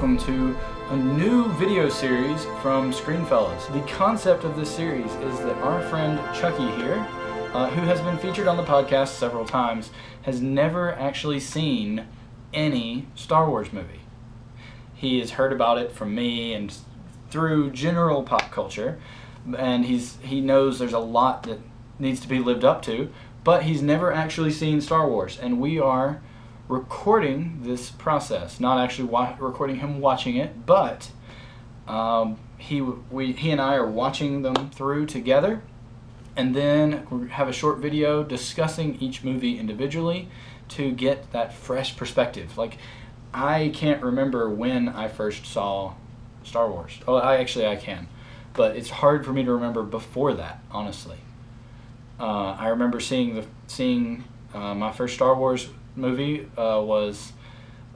welcome to a new video series from ScreenFellas. The concept of this series is that our friend Chucky here, who has been featured on the podcast several times, has never actually seen any Star Wars movie. He has heard about it from me and through general pop culture, and he knows there's a lot that needs to be lived up to, but he's never actually seen Star Wars, and we are recording this process, not actually recording him watching it, but he and I are watching them through together, and then we have a short video discussing each movie individually to get that fresh perspective. Like, I can't remember when I first saw Star Wars. Oh, I can, but it's hard for me to remember before that, honestly. I remember seeing my first Star Wars movie was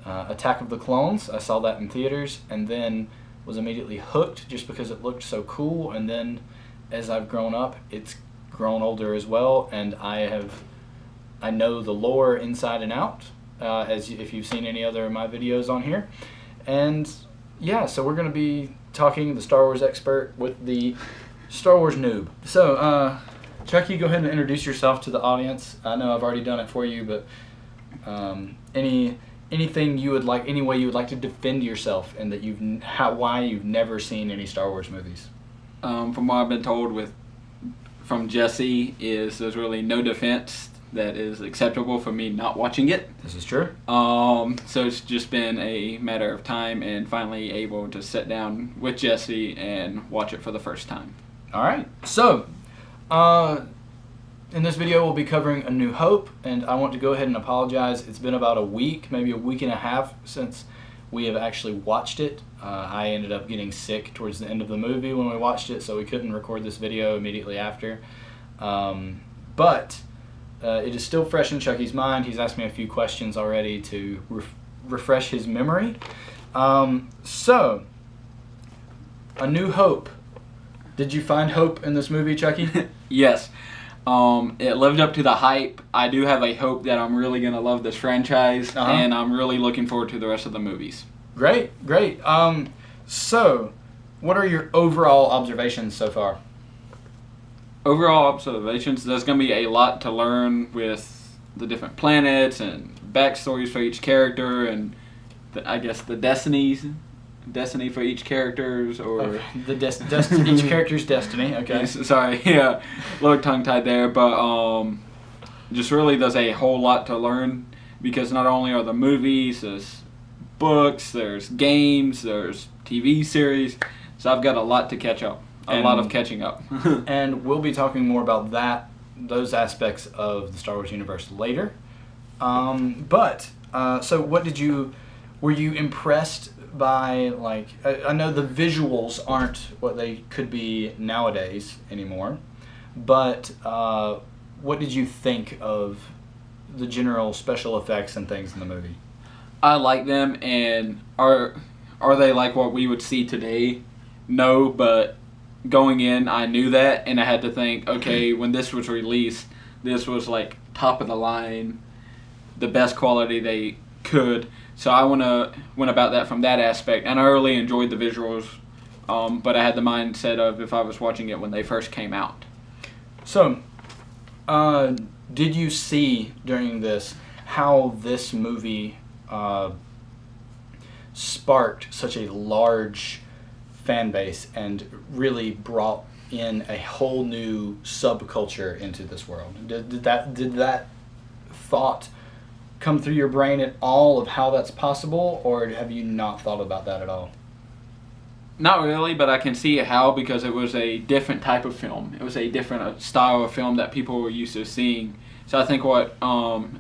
Attack of the Clones. I saw that in theaters and then was immediately hooked just because it looked so cool. And then as I've grown up, it's grown older as well, and I know the lore inside and out, if you've seen any other of my videos on here. And yeah, so we're going to be talking the Star Wars expert with the Star Wars noob. So Chucky, go ahead and introduce yourself to the audience. I know I've already done it for you, but anything you would like, any way you would like to defend yourself, and that why you've never seen any Star Wars movies. From what I've been told from Jesse, is there's really no defense that is acceptable for me not watching it. This is true. So it's just been a matter of time and finally able to sit down with Jesse and watch it for the first time. All right. So, in this video, we'll be covering A New Hope, and I want to go ahead and apologize. It's been about a week, maybe a week and a half since we have actually watched it. I ended up getting sick towards the end of the movie when we watched it, so we couldn't record this video immediately after. But it is still fresh in Chucky's mind. He's asked me a few questions already to refresh his memory. So, A New Hope. Did you find hope in this movie, Chucky? Yes. It lived up to the hype. I do have a hope that I'm really going to love this franchise, and I'm really looking forward to the rest of the movies. Great. So, what are your overall observations so far? Overall observations, there's going to be a lot to learn with the different planets and backstories for each character, and I guess the destiny for each character's, or each character's destiny. Okay. Sorry, yeah, a little tongue-tied there, but just really there's a whole lot to learn, because not only are the movies, there's books, there's games, there's TV series, so I've got a lot to catch up. A lot of catching up. And we'll be talking more about those aspects of the Star Wars universe later. So were you impressed by, like, I know the visuals aren't what they could be nowadays anymore, but what did you think of the general special effects and things in the movie? I like them, and are they like what we would see today? No, but going in, I knew that, and I had to think, okay, when this was released, this was like top of the line, the best quality they could. So I went about that from that aspect, and I really enjoyed the visuals, but I had the mindset of if I was watching it when they first came out. So, did you see during this how this movie sparked such a large fan base and really brought in a whole new subculture into this world? Did that thought come through your brain at all of how that's possible, or have you not thought about that at all? Not really, but I can see how, because it was a different type of film. It was a different style of film that people were used to seeing. So I think what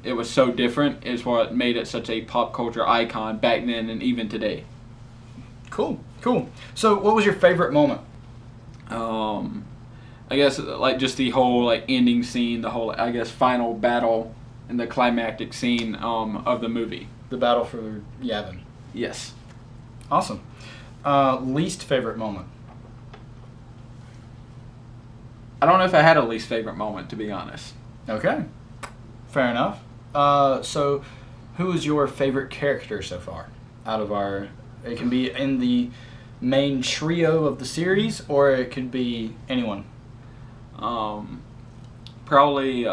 it was so different is what made it such a pop culture icon back then and even today. Cool. So what was your favorite moment? I guess like just the whole like ending scene, the whole final battle and the climactic scene of the movie. The battle for Yavin. Yes. Awesome. Least favorite moment? I don't know if I had a least favorite moment, to be honest. Okay. Fair enough. So who is your favorite character so far out of our It can be in the main trio of the series, or it could be anyone. Probably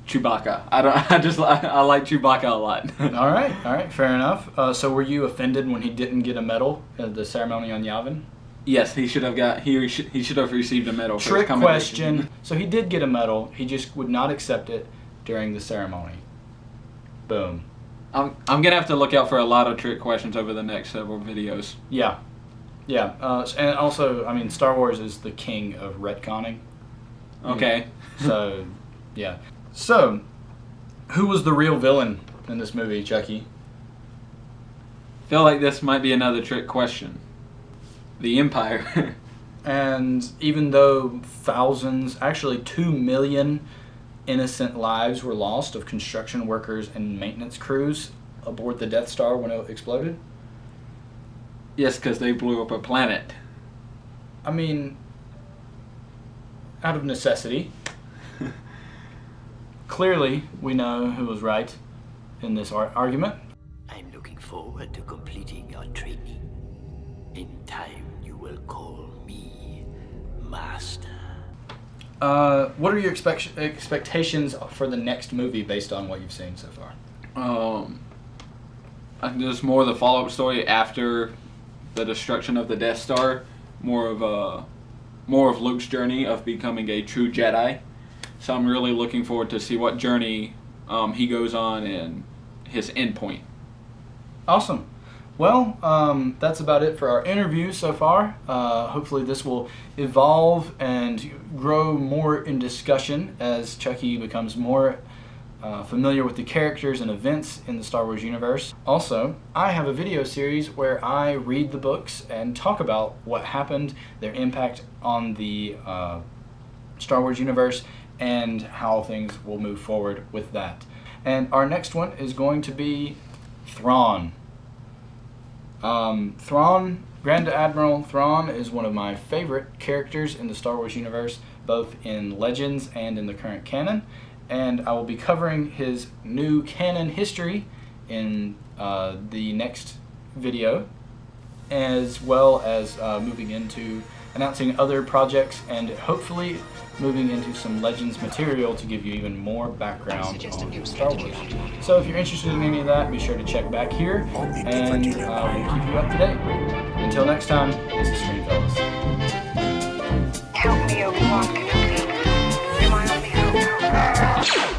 Chewbacca. I like Chewbacca a lot. All right, fair enough. So were you offended when he didn't get a medal at the ceremony on Yavin? Yes, he should have he should have received a medal. Trick question. So he did get a medal. He just would not accept it during the ceremony. Boom. I'm gonna have to look out for a lot of trick questions over the next several videos. Yeah. And also, I mean, Star Wars is the king of retconning. Okay. So, yeah. So, who was the real villain in this movie, Chucky? Feel like this might be another trick question. The Empire. And even though thousands, actually 2 million innocent lives were lost of construction workers and maintenance crews aboard the Death Star when it exploded? Yes, because they blew up a planet. I mean, out of necessity. Clearly, we know who was right in this argument. I'm looking forward to completing your training. In time, you will call me Master. What are your expectations for the next movie based on what you've seen so far? I think there's more of the follow-up story after the destruction of the Death Star. More of Luke's journey of becoming a true Jedi. So I'm really looking forward to see what journey he goes on and his end point. Awesome. Well, that's about it for our interview so far. Hopefully this will evolve and grow more in discussion as Chucky becomes more familiar with the characters and events in the Star Wars universe. Also, I have a video series where I read the books and talk about what happened, their impact on the Star Wars universe, and how things will move forward with that. And our next one is going to be Thrawn. Grand Admiral Thrawn is one of my favorite characters in the Star Wars universe, both in Legends and in the current canon. And I will be covering his new canon history in the next video, as well as moving into announcing other projects and hopefully moving into some Legends material to give you even more background on Star Wars. So if you're interested in any of that, be sure to check back here, and we'll keep you up to date. Until next time, this is ScreenFellas. Help me, Obi-Wan Kenobi. You're my only hope.